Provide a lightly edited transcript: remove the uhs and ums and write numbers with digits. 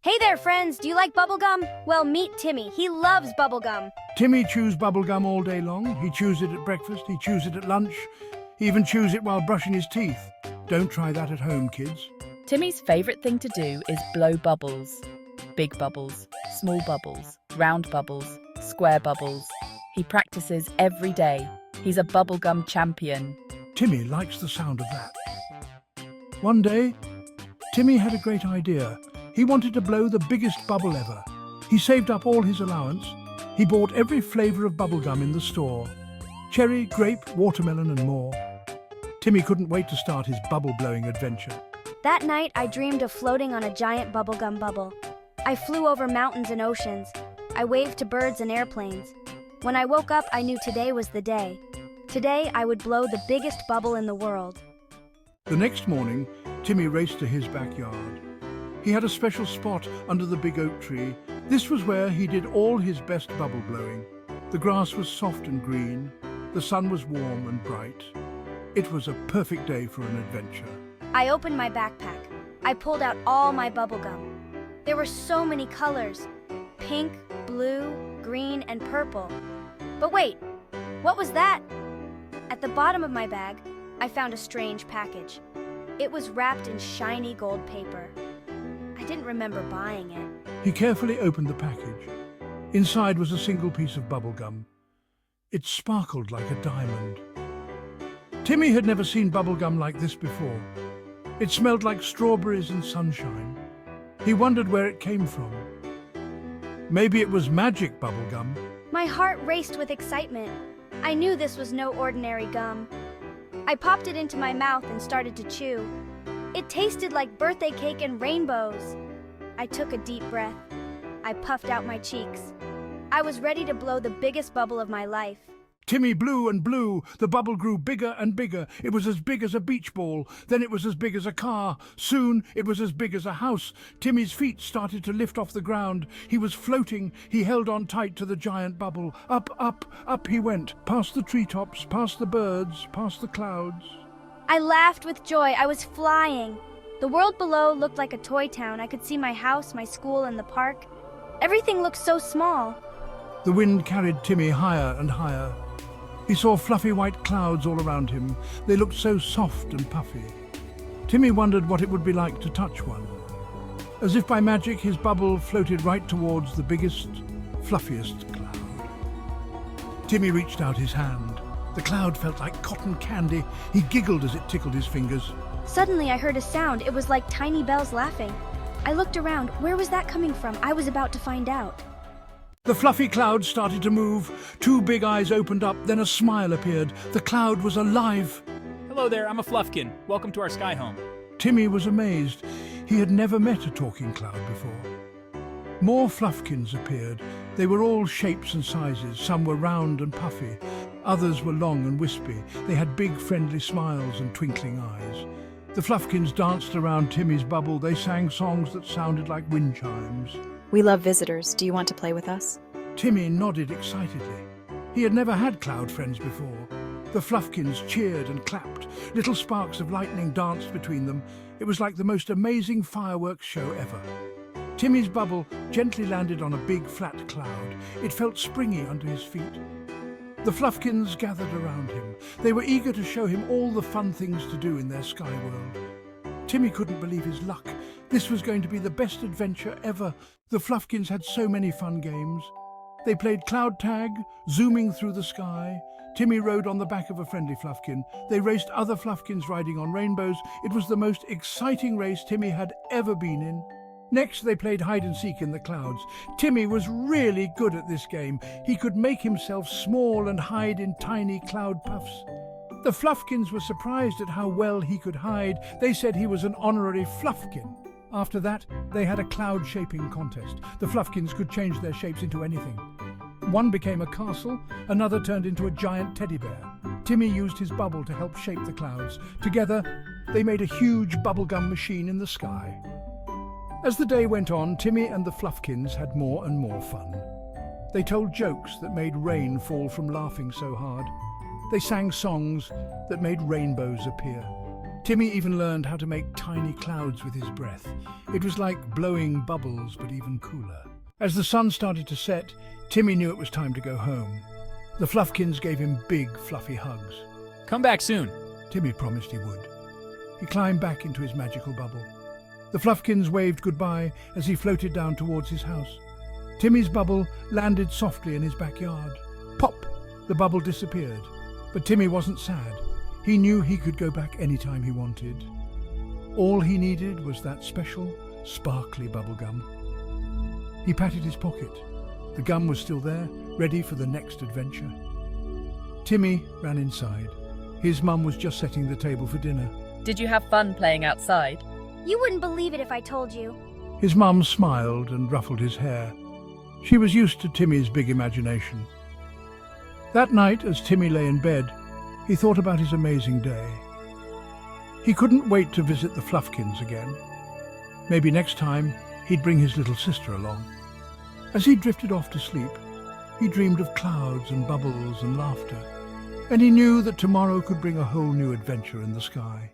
Hey there, friends! Do you like bubblegum? Well, meet Timmy. He loves bubblegum. Timmy chews bubblegum all day long. He chews it at breakfast, he chews it at lunch, he even chews it while brushing his teeth. Don't try that at home, kids. Timmy's favourite thing to do is blow bubbles. Big bubbles, small bubbles, round bubbles, square bubbles. He practices every day. He's a bubblegum champion. Timmy likes the sound of that. One day, Timmy had a great idea. He wanted to blow the biggest bubble ever. He saved up all his allowance. He bought every flavour of bubblegum in the store. Cherry, grape, watermelon and more. Timmy couldn't wait to start his bubble-blowing adventure. That night, I dreamed of floating on a giant bubblegum bubble. I flew over mountains and oceans. I waved to birds and airplanes. When I woke up, I knew today was the day. Today, I would blow the biggest bubble in the world. The next morning, Timmy raced to his backyard. He had a special spot under the big oak tree. This was where he did all his best bubble blowing. The grass was soft and green. The sun was warm and bright. It was a perfect day for an adventure. I opened my backpack. I pulled out all my bubblegum. There were so many colors. Pink, blue, green, and purple. But wait, what was that? At the bottom of my bag, I found a strange package. It was wrapped in shiny gold paper. I didn't remember buying it. He carefully opened the package. Inside was a single piece of bubblegum. It sparkled like a diamond. Timmy had never seen bubblegum like this before. It smelled like strawberries and sunshine. He wondered where it came from. Maybe it was magic bubblegum. My heart raced with excitement. I knew this was no ordinary gum. I popped it into my mouth and started to chew. It tasted like birthday cake and rainbows. I took a deep breath. I puffed out my cheeks. I was ready to blow the biggest bubble of my life. Timmy blew and blew. The bubble grew bigger and bigger. It was as big as a beach ball. Then it was as big as a car. Soon it was as big as a house. Timmy's feet started to lift off the ground. He was floating. He held on tight to the giant bubble. Up, up, up he went. Past the treetops, past the birds, past the clouds. I laughed with joy. I was flying. The world below looked like a toy town. I could see my house, my school, and the park. Everything looked so small. The wind carried Timmy higher and higher. He saw fluffy white clouds all around him. They looked so soft and puffy. Timmy wondered what it would be like to touch one. As if by magic, his bubble floated right towards the biggest, fluffiest cloud. Timmy reached out his hand. The cloud felt like cotton candy. He giggled as it tickled his fingers. Suddenly, I heard a sound. It was like tiny bells laughing. I looked around. Where was that coming from? I was about to find out. The fluffy cloud started to move. Two big eyes opened up, then a smile appeared. The cloud was alive. Hello there, I'm a Fluffkin. Welcome to our sky home. Timmy was amazed. He had never met a talking cloud before. More Fluffkins appeared. They were all shapes and sizes. Some were round and puffy. Others were long and wispy. They had big friendly smiles and twinkling eyes. The Fluffkins danced around Timmy's bubble. They sang songs that sounded like wind chimes. We love visitors. Do you want to play with us? Timmy nodded excitedly. He had never had cloud friends before. The Fluffkins cheered and clapped. Little sparks of lightning danced between them. It was like the most amazing fireworks show ever. Timmy's bubble gently landed on a big flat cloud. It felt springy under his feet. The Fluffkins gathered around him. They were eager to show him all the fun things to do in their sky world. Timmy couldn't believe his luck. This was going to be the best adventure ever. The Fluffkins had so many fun games. They played cloud tag, zooming through the sky. Timmy rode on the back of a friendly Fluffkin. They raced other Fluffkins riding on rainbows. It was the most exciting race Timmy had ever been in. Next, they played hide-and-seek in the clouds. Timmy was really good at this game. He could make himself small and hide in tiny cloud puffs. The Fluffkins were surprised at how well he could hide. They said he was an honorary Fluffkin. After that, they had a cloud-shaping contest. The Fluffkins could change their shapes into anything. One became a castle, another turned into a giant teddy bear. Timmy used his bubble to help shape the clouds. Together, they made a huge bubblegum machine in the sky. As the day went on, Timmy and the Fluffkins had more and more fun. They told jokes that made rain fall from laughing so hard. They sang songs that made rainbows appear. Timmy even learned how to make tiny clouds with his breath. It was like blowing bubbles, but even cooler. As the sun started to set, Timmy knew it was time to go home. The Fluffkins gave him big, fluffy hugs. Come back soon. Timmy promised he would. He climbed back into his magical bubble. The Fluffkins waved goodbye as he floated down towards his house. Timmy's bubble landed softly in his backyard. Pop! The bubble disappeared. But Timmy wasn't sad. He knew he could go back anytime he wanted. All he needed was that special, sparkly bubblegum. He patted his pocket. The gum was still there, ready for the next adventure. Timmy ran inside. His mum was just setting the table for dinner. Did you have fun playing outside? You wouldn't believe it if I told you. His mum smiled and ruffled his hair. She was used to Timmy's big imagination. That night, as Timmy lay in bed, he thought about his amazing day. He couldn't wait to visit the Fluffkins again. Maybe next time he'd bring his little sister along. As he drifted off to sleep, he dreamed of clouds and bubbles and laughter, and he knew that tomorrow could bring a whole new adventure in the sky.